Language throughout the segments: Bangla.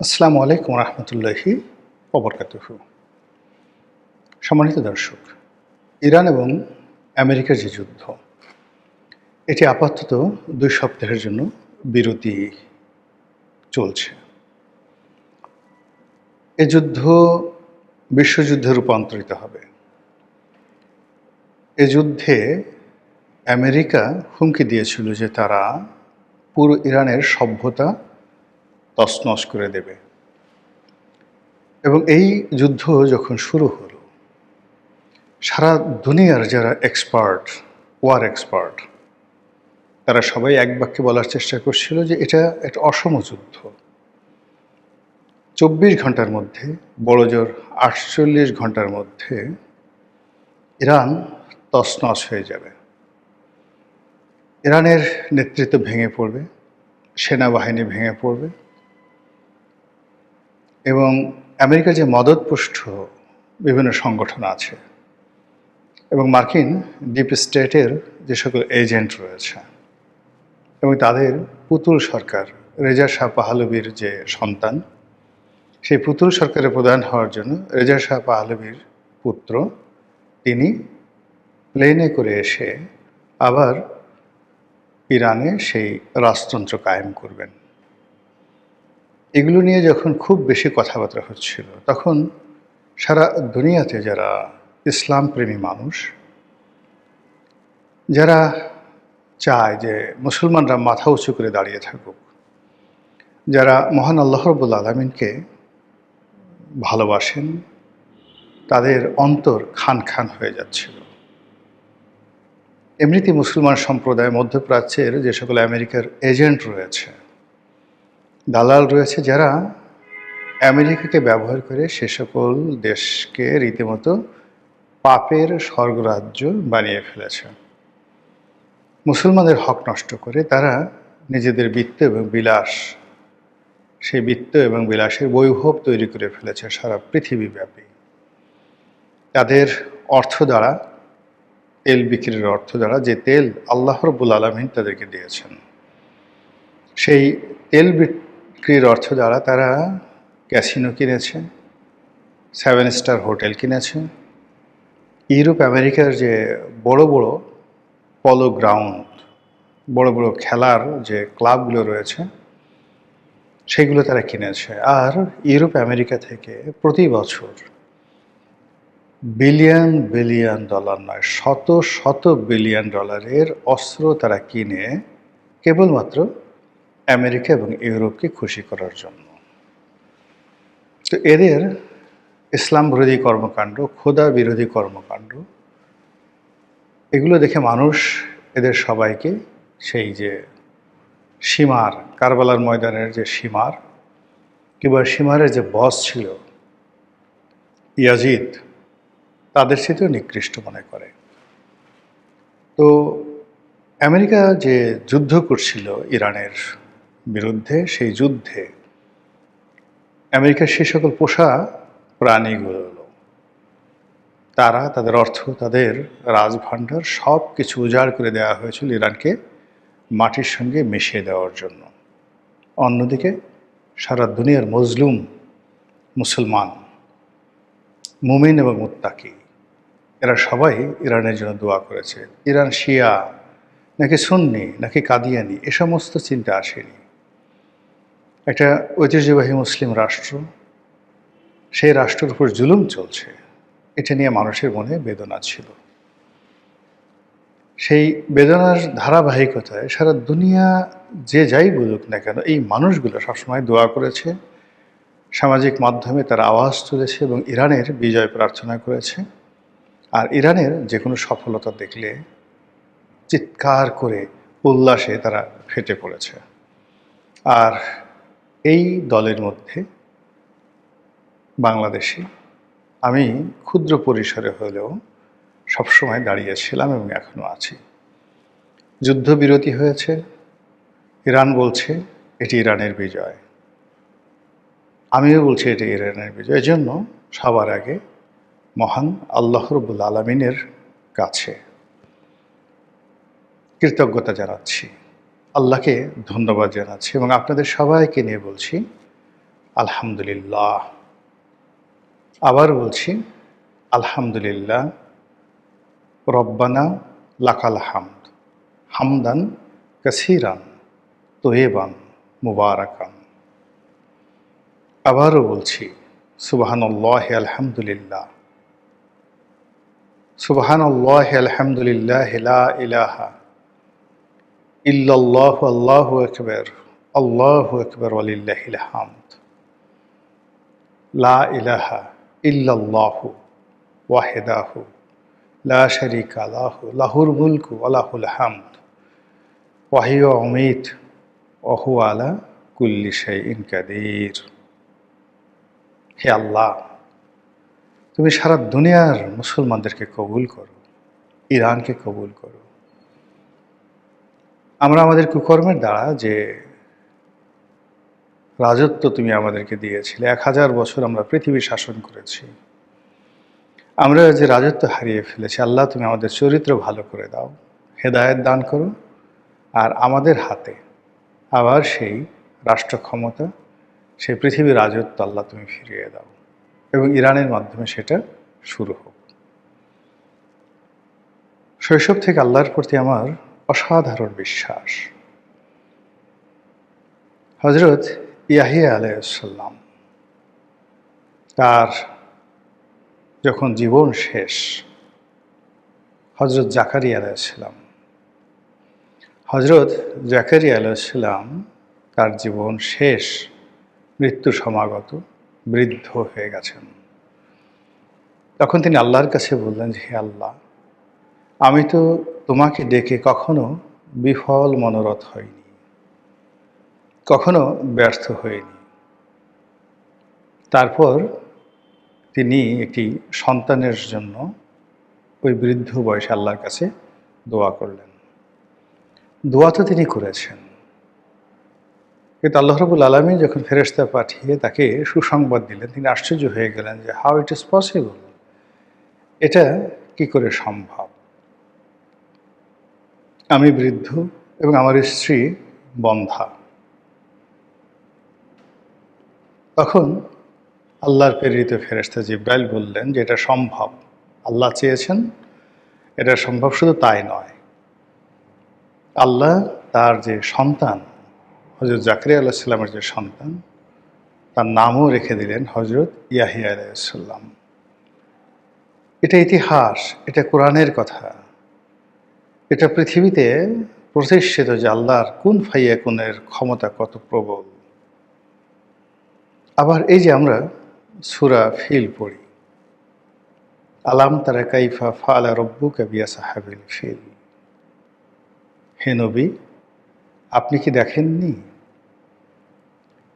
আসসালামু আলাইকুম রহমতুল্লাহি ওবরকাতুহু। সম্মানিত দর্শক, ইরান এবং আমেরিকার যে যুদ্ধ, এটি আপাতত ২ সপ্তাহের জন্য বিরতি চলছে। এ যুদ্ধ বিশ্বযুদ্ধে রূপান্তরিত হবে। এ যুদ্ধে আমেরিকা হুমকি দিয়েছিল যে তারা পুরো ইরানের সভ্যতা তছনছ করে দেবে। এবং এই যুদ্ধ যখন শুরু হলো, সারা দুনিয়ার যারা এক্সপার্ট, ওয়ার এক্সপার্ট, তারা সবাই এক বাক্যে বলার চেষ্টা করছিল যে এটা একটা অসম যুদ্ধ। ২৪ ঘন্টার মধ্যে, বড়জোর ৪৮ ঘন্টার মধ্যে ইরান তছনছ হয়ে যাবে। ইরানের নেতৃত্ব ভেঙে পড়বে, সেনাবাহিনী ভেঙে পড়বে এবং আমেরিকার যে মদতপুষ্ট বিভিন্ন সংগঠন আছে এবং মার্কিন ডিপ স্টেটের যে সকল এজেন্ট রয়েছে এবং তাদের পুতুল সরকার, রেজা শাহ পাহলভীর যে সন্তান, সেই পুতুল সরকারের প্রধান হওয়ার জন্য রেজা শাহ পাহলভীর পুত্র, তিনি প্লেনে করে এসে আবার ইরানে সেই রাজতন্ত্র কায়েম করবেন। এগুলো নিয়ে যখন খুব বেশি কথাবার্তা হচ্ছিল, তখন সারা দুনিয়াতে যারা ইসলামপ্রেমী মানুষ, যারা চায় যে মুসলমানরা মাথা উঁচু করে দাঁড়িয়ে থাকুক, যারা মহান আল্লাহ রাব্বুল আলামিনকে ভালোবাসেন, তাদের অন্তর খান খান হয়ে যাচ্ছিল। এমনিতেই মুসলমান সম্প্রদায় মধ্যপ্রাচ্যের যে সকল আমেরিকার এজেন্ট রয়েছে, দালাল রয়েছে, যারা আমেরিকাকে ব্যবহার করে সে সকল দেশকে রীতিমতো পাপের স্বর্গরাজ্য বানিয়ে ফেলেছে। মুসলমানদের হক নষ্ট করে তারা নিজেদের বৃত্ত এবং বিলাস, সেই বৃত্ত এবং বিলাসের বৈভব তৈরি করে ফেলেছে সারা পৃথিবীব্যাপী। তাদের অর্থ দ্বারা, তেল বিক্রির অর্থ দ্বারা, যে তেল আল্লাহ রাব্বুল আলামিন তাদেরকে দিয়েছেন, সেই তেল বিক্রির অর্থ দ্বারা তারা ক্যাসিনো কিনেছে, 7 স্টার হোটেল কিনেছে, ইউরোপ আমেরিকার যে বড় বড় পলো গ্রাউন্ড, বড় বড় খেলার যে ক্লাবগুলো রয়েছে, সেগুলো তারা কিনেছে। আর ইউরোপ আমেরিকা থেকে প্রতি বছর বিলিয়ন বিলিয়ন ডলার নয়, শত শত বিলিয়ন ডলারের অস্ত্র তারা কিনে কেবলমাত্র আমেরিকা এবং ইউরোপকে খুশি করার জন্য। তো এদের ইসলাম বিরোধী কর্মকাণ্ড, খোদা বিরোধী কর্মকাণ্ড, এগুলো দেখে মানুষ এদের সবাইকে সেই যে সীমার, কারবালার ময়দানের যে সীমার, কিংবা সীমারের যে বস ছিল ইয়াজিদ, তাদের সাথেও নিকৃষ্ট মনে করে। তো আমেরিকা যে যুদ্ধ করছিল ইরানের বিরুদ্ধে, সেই যুদ্ধে আমেরিকার সে সকল পোষা প্রাণীগুলো, তারা তাদের অর্থ, তাদের রাজভাণ্ডার সব কিছু উজাড় করে দেওয়া হয়েছিল ইরানকে মাটির সঙ্গে মিশিয়ে দেওয়ার জন্য। অন্যদিকে সারা দুনিয়ার মজলুম মুসলমান, মুমিন এবং মুত্তাকি, এরা সবাই ইরানের জন্য দোয়া করেছে। ইরান শিয়া নাকি সুন্নি নাকি কাদিয়ানি, এ সমস্ত চিন্তা আসেনি। একটা ঐতিহ্যবাহী মুসলিম রাষ্ট্র, সেই রাষ্ট্রের উপর জুলুম চলছে, এটা নিয়ে মানুষের মনে বেদনা ছিল। সেই বেদনার ধারাবাহিকতায় সারা দুনিয়া যে যাই বলুক না কেন, এই মানুষগুলো সবসময় দোয়া করেছে, সামাজিক মাধ্যমে তারা আওয়াজ তুলেছে এবং ইরানের বিজয় প্রার্থনা করেছে। আর ইরানের যে কোনো সফলতা দেখলে চিৎকার করে উল্লাসে তারা ফেটে পড়েছে। আর এই দলের মধ্যে বাংলাদেশে আমি ক্ষুদ্র পরিসরে হলেও সবসময় দাঁড়িয়েছিলাম এবং এখনও আছি। যুদ্ধবিরতি হয়েছে, ইরান বলছে এটি ইরানের বিজয়, আমিও বলছি এটি ইরানের বিজয়। এজন্য সবার আগে মহান আল্লাহ রাব্বুল আলামিনের কাছে কৃতজ্ঞতা জানাচ্ছি, আল্লাহকে ধন্যবাদ জানাচ্ছি এবং আপনাদের সবাইকে নিয়ে বলছি আলহামদুলিল্লাহ। আবার বলছি, আলহামদুলিল্লাহ, রব্বানা লাকাল হামদ, হামদান কাসীরান তয়্যিবান মুবারাকান। আবারও বলছি, সুবহানাল্লাহি আলহামদুলিল্লাহ, সুবহানাল্লাহি আলহামদুলিল্লাহ, লা ইলাহা ইল্লাল্লাহু আল্লাহু আকবার ওয়ালিল্লাহিল হামদ। লা ইলাহা ইল্লাল্লাহু ওয়াহদাহু লা শারীকা লাহু, লাহুল মুলকু ওয়া লাহুল হামদ ওয়া হুয়া ইউমীত ওয়া হুয়া আলা কুল্লি শাইইন কাদির। হে আল্লাহ, তুমি সারা দুনিয়ার মুসলমানদেরকে কবুল করো, ইরানকে কবুল করো। আমরা আমাদের কুকর্মের দ্বারা যে রাজত্ব তুমি আমাদেরকে দিয়েছিলে, 1000 বছর আমরা পৃথিবী শাসন করেছি, আমরা যে রাজত্ব হারিয়ে ফেলেছি, আল্লাহ তুমি আমাদের চরিত্র ভালো করে দাও, হেদায়েত দান করো, আর আমাদের হাতে আবার সেই রাষ্ট্র ক্ষমতা, সেই পৃথিবীর রাজত্ব আল্লাহ তুমি ফিরিয়ে দাও, এবং ইরানের মাধ্যমে সেটা শুরু হোক। শৈশব থেকে আল্লাহর প্রতি আমার অসাধারণ বিশ্বাস। হযরত ইয়াহিয়া আলাইহিস সালাম, তার যখন জীবন শেষ, হযরত জাকারিয়া আলাইহিস সালাম, হযরত জাকারিয়া আলাইহিস সালাম তার জীবন শেষ, মৃত্যু সমাগত, বৃদ্ধ হয়ে গেছেন। তখন তিনি আল্লাহর কাছে বললেন যে, হে আল্লাহ, আমি তো তোমাকে ডেকে কখনো বিফল মনোরথ হইনি, কখনো ব্যর্থ হইনি। তারপর তিনি একটি সন্তানের জন্য ওই বৃদ্ধ বয়সে আল্লাহর কাছে দোয়া করলেন। দোয়া তো তিনি করেছেন, কিন্তু আল্লাহ রাব্বুল আলামিন যখন ফেরেশতা পাঠিয়ে তাকে সুসংবাদ দিলেন, তিনি আশ্চর্য হয়ে গেলেন যে হাউ ইট ইজ পসিবল, এটা কি করে সম্ভব? আমি বৃদ্ধ এবং আমার স্ত্রী বন্ধ্যা। তখন আল্লাহর প্রেরিত ফেরেশতা জিবরাইল বললেন যে এটা সম্ভব, আল্লাহ চেয়েছেন এটা সম্ভব। শুধু তাই নয়, আল্লাহ তার যে সন্তান, হযরত জাকারিয়া আলাইহিস সালামের যে সন্তান, তার নামও রেখে দিলেন হযরত ইয়াহিয়া আলাইহিস সালাম। এটা ইতিহাস, এটা কোরআনের কথা, এটা পৃথিবীতে প্রতিষ্ঠিত যে আল্লাহর কুন ফায়াকুনের ক্ষমতা কত প্রবল। আবার এই যে আমরা সূরা ফিল পড়ি, আলাম তারা কাইফা ফাআলা রাব্বুকা বিআসহাবিল ফিল। হে নবী, আপনি কি দেখেননি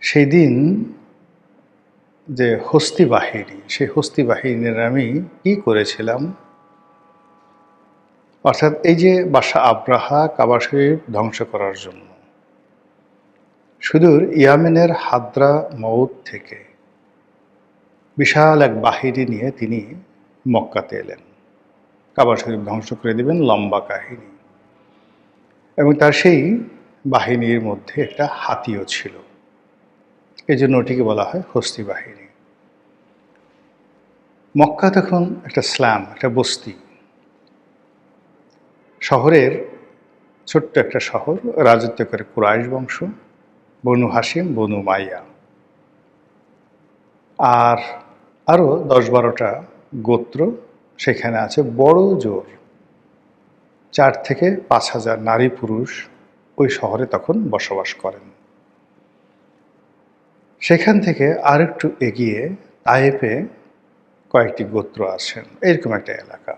সেই দিন যে হস্তি বাহিনী, সেই হস্তি বাহিনীর আমি কি করেছিলাম? অর্থাৎ এই যে বাদশাহ আব্রাহা কাবা শরীফ ধ্বংস করার জন্য সুদূর ইয়ামেনের হাদ্রা মউত থেকে বিশাল এক বাহিনী নিয়ে তিনি মক্কাতে এলেন, কাবা শরীফ ধ্বংস করে দিবেন, লম্বা কাহিনী। এবং তার সেই বাহিনীর মধ্যে একটা হাতিও ছিল, এই জন্য ওটিকে বলা হয় হস্তি বাহিনী। মক্কা তখন একটা স্ল্যাম, একটা বস্তি, শহরের ছোট্ট একটা শহর, রাজত্ব করে কুরাইশ বংশ, বনু হাশিম, বনু মাইয়া, আর আরও 10-12টা গোত্র সেখানে আছে। বড় জোর 4 থেকে 5 হাজার নারী পুরুষ ওই শহরে তখন বসবাস করেন। সেখান থেকে আরেকটু এগিয়ে তায়েফে কয়েকটি গোত্র আছেন, এরকম একটা এলাকা।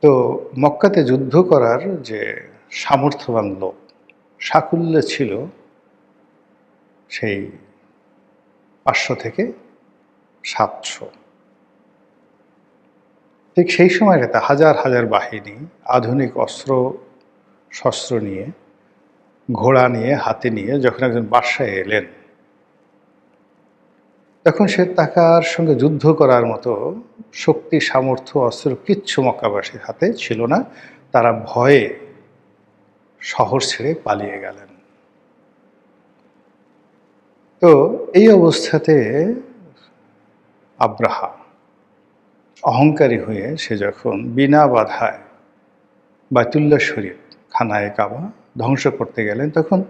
তো মক্কাতে যুদ্ধ করার যে সামর্থ্যবান লোক, সাকুল্যে ছিল সেই 500 থেকে 700। ঠিক সেই সময়টাতে হাজার হাজার বাহিনী আধুনিক অস্ত্র শস্ত্র নিয়ে, ঘোড়া নিয়ে, হাতে নিয়ে যখন একজন বাদশাহ এলেন, তখন সে তার সঙ্গে যুদ্ধ করার মতো শক্তি, সামর্থ্য, অস্ত্র কিচ্ছু মক্কাবাসীর হাতে ছিল না। তারা ভয়ে শহর ছেড়ে পালিয়ে গেলেন। তো এই অবস্থাতে আব্রাহা অহংকারী হয়ে সে যখন বিনা বাধায় বাইতুল্লাহ শরীফ খানায়ে কাবা ধ্বংস করতে গেলেন, তখন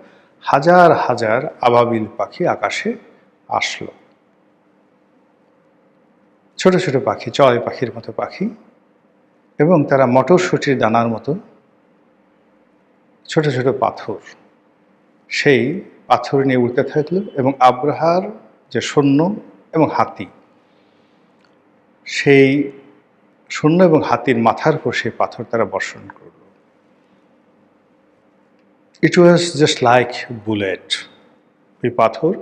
হাজার হাজার আবাবিল পাখি আকাশে আসলো। ছোট ছোট পাখি, চড়াই পাখির মতো পাখি, এবং তারা মটরশুঁটির দানার মতো ছোট ছোট পাথর, সেই পাথর নিয়ে উড়তে থাকলো। এবং আব্রাহার যে সৈন্য এবং হাতি, সেই সৈন্য এবং হাতির মাথার উপর সেই পাথর তারা বর্ষণ করল। ইট ওয়াজ জাস্ট লাইক বুলেট। ওই পাথর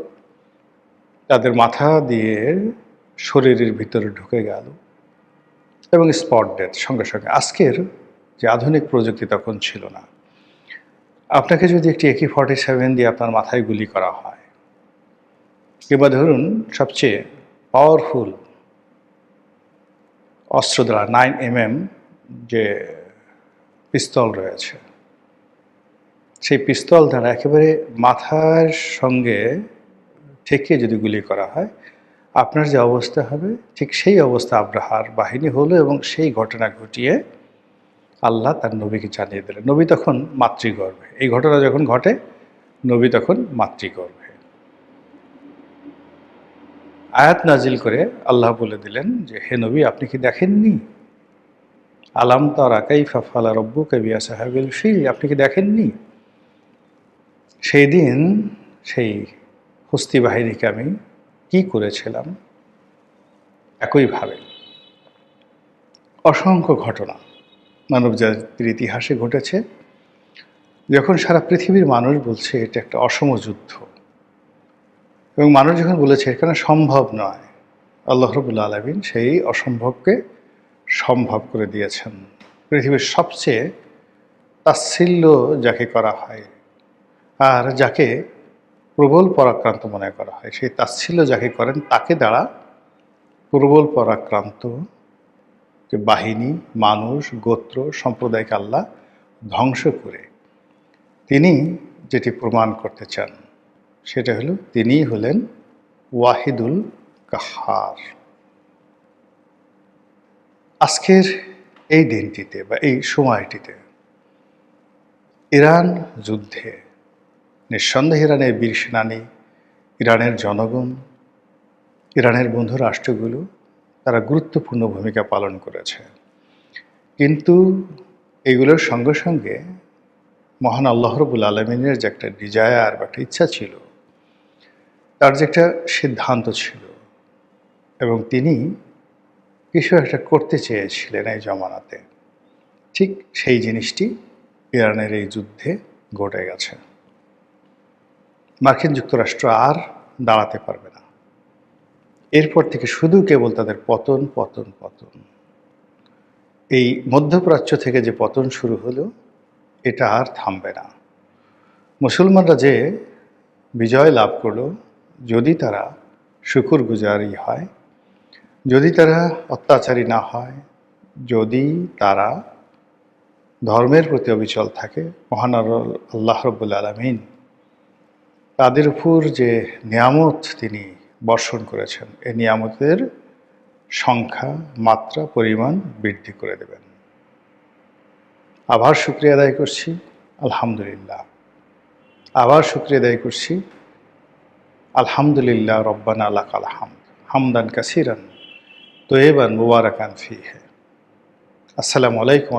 তাদের মাথা দিয়ে শরীরের ভিতরে ঢুকে গেল এবং স্পট ডেথ সঙ্গে সঙ্গে। আজকের যে আধুনিক প্রযুক্তি তখন ছিল না। আপনাকে যদি একটি AK-47 দিয়ে আপনার মাথায় গুলি করা হয়, কিংবা ধরুন সবচেয়ে পাওয়ারফুল অস্ত্র দ্বারা 9mm যে পিস্তল রয়েছে, সেই পিস্তল দ্বারা একেবারে মাথার সঙ্গে ঠেকিয়ে যদি গুলি করা হয়, আপনার যে অবস্থা হবে ঠিক সেই অবস্থা আব্রাহার বাহিনী হলো। এবং সেই ঘটনা ঘটিয়ে আল্লাহ তার নবীকে জানিয়ে দিলেন। নবী তখন মাতৃগর্ভে। এই ঘটনা যখন ঘটে, নবী তখন মাতৃগর্ভে। আয়াত নাজিল করে আল্লাহ বলে দিলেন যে, হে নবী, আপনি কি দেখেননি? আলাম তারা কাইফা ফাআলা রাব্বুকা বিআসহাবিল ফিল, আপনি কি দেখেননি সেই দিন সেই হস্তি বাহিনীকে আমি কি করেছিলাম? একইভাবে অসংখ্য ঘটনা মানবজাতির ইতিহাসে ঘটেছে, যখন সারা পৃথিবীর মানুষ বলছে এটা একটা অসম যুদ্ধ, এবং মানুষ যখন বলেছে এখানে সম্ভব নয়, আল্লাহ রাব্বুল আলামিন সেই অসম্ভবকে সম্ভব করে দিয়েছেন। পৃথিবীর সবচেয়ে তাচ্ছিল্য যাকে করা হয় আর যাকে প্রবল পরাক্রান্ত মনে করা হয়, সেই তাচ্ছিল্য যাকে করেন তাকে দ্বারা প্রবল পরাক্রান্ত যে বাহিনী, মানুষ, গোত্র, সম্প্রদায়কে আল্লাহ ধ্বংস করে তিনি যেটি প্রমাণ করতে চান সেটা হলো তিনিই হলেন ওয়াহিদুল কাহ্হার। আজকের এই দিনটিতে বা এই সময়টিতে ইরান যুদ্ধে নিঃসন্দেহে ইরানের বীর সেনানী, ইরানের জনগণ, ইরানের বন্ধু রাষ্ট্রগুলো তারা গুরুত্বপূর্ণ ভূমিকা পালন করেছে। কিন্তু এগুলোর সঙ্গে সঙ্গে মহান আল্লাহ রাব্বুল আলামিনের যে একটা ডিজায়ার বা একটা ইচ্ছা ছিল, তার যে একটা সিদ্ধান্ত ছিল, এবং তিনি কিছু একটা করতে চেয়েছিলেন এই জমানাতে, ঠিক সেই জিনিসটি ইরানের এই যুদ্ধে ঘটে গেছে। মার্কিন যুক্তরাষ্ট্র আর দাঁড়াতে পারবে না। এরপর থেকে শুধু কেবল তাদের পতন পতন পতন। এই মধ্যপ্রাচ্য থেকে যে পতন শুরু হলো, এটা আর থামবে না। মুসলমানরা যে বিজয় লাভ করলো, যদি তারা শুকরগুজারি হয়, যদি তারা অত্যাচারী না হয়, যদি তারা ধর্মের প্রতি অবিচল থাকে, মহান আল্লাহ রাব্বুল আলামিন তাদের উপর যে নিয়ামত তিনি বর্ষণ করেছেন, এই নিয়ামতের সংখ্যা, মাত্রা, পরিমাণ বৃদ্ধি করে দেবেন। আবার শুকরিয়া আদায় করছি, আলহামদুলিল্লাহ। আবার শুকরিয়া আদায় করছি, আলহামদুলিল্লাহ রব্বানা লাকাল হামদ হামদান কাসিরান তয়্যিবান মুবারাকান ফীহি। আসসালামু আলাইকুম।